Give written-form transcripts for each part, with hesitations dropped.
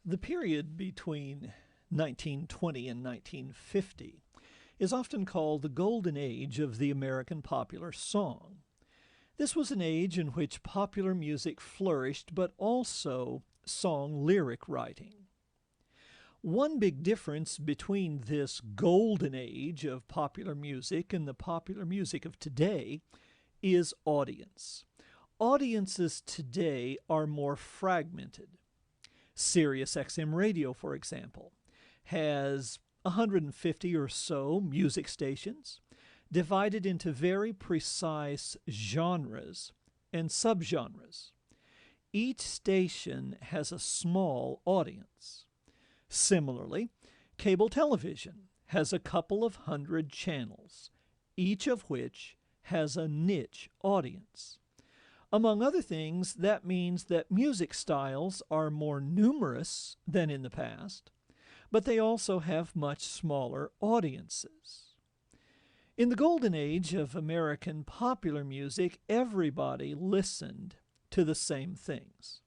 The period between 1920 and 1950 is often called the golden age of the American popular song. This was an age in which popular music flourished, but also song lyric writing. One big difference between this golden age of popular music and the popular music of today is audience. Audiences today are more fragmented. Sirius XM radio, for example, has 150 or so music stations divided into very precise genres and subgenres. Each station has a small audience. Similarly, cable television has a couple of hundred channels, each of which has a niche audience. Among other things, that means that music styles are more numerous than in the past, but they also have much smaller audiences. In the golden age of American popular music, everybody listened to the same things,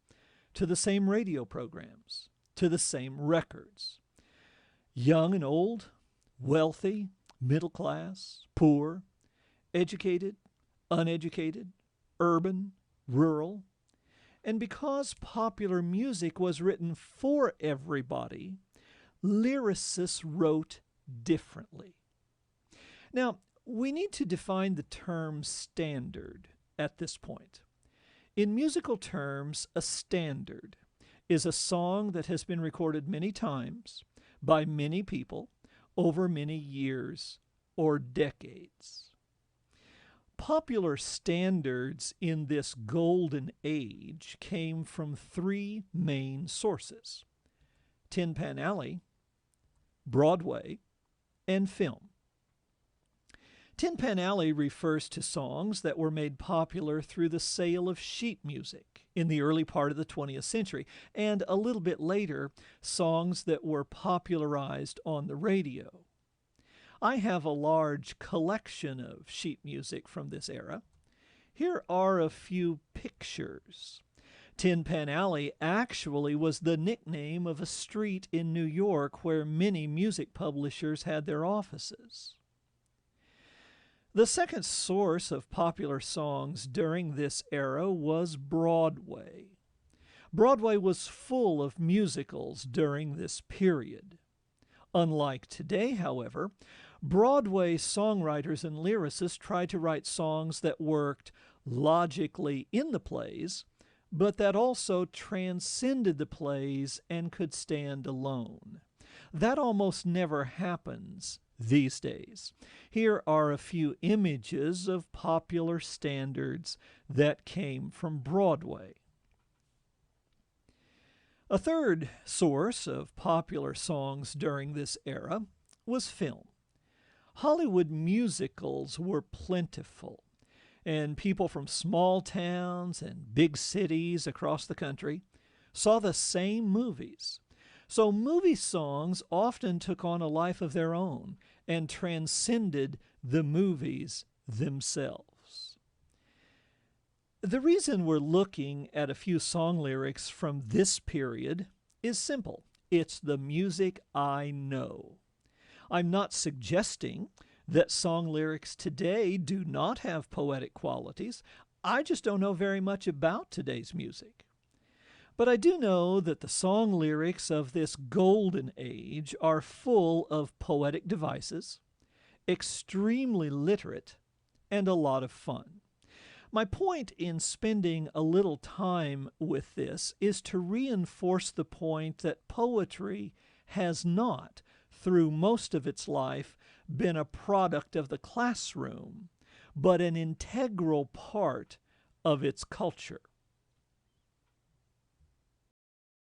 to the same radio programs, to the same records. Young and old, wealthy, middle class, poor, educated, uneducated, urban, rural. And because popular music was written for everybody, lyricists wrote differently. Now, we need to define the term standard at this point. In musical terms, a standard is a song that has been recorded many times by many people over many years or decades. Popular standards in this golden age came from three main sources: Tin Pan Alley, Broadway, and film. Tin Pan Alley refers to songs that were made popular through the sale of sheet music in the early part of the 20th century, and a little bit later, songs that were popularized on the radio. I have a large collection of sheet music from this era. Here are a few pictures. Tin Pan Alley actually was the nickname of a street in New York where many music publishers had their offices. The second source of popular songs during this era was Broadway. Broadway was full of musicals during this period. Unlike today, however, Broadway songwriters and lyricists tried to write songs that worked logically in the plays, but that also transcended the plays and could stand alone. That almost never happens these days. Here are a few images of popular standards that came from Broadway. A third source of popular songs during this era was film. Hollywood musicals were plentiful, and people from small towns and big cities across the country saw the same movies. So movie songs often took on a life of their own and transcended the movies themselves. The reason we're looking at a few song lyrics from this period is simple. It's the music I know. I'm not suggesting that song lyrics today do not have poetic qualities. I just don't know very much about today's music. But I do know that the song lyrics of this golden age are full of poetic devices, extremely literate, and a lot of fun. My point in spending a little time with this is to reinforce the point that poetry has not, through most of its life, been a product of the classroom, but an integral part of its culture.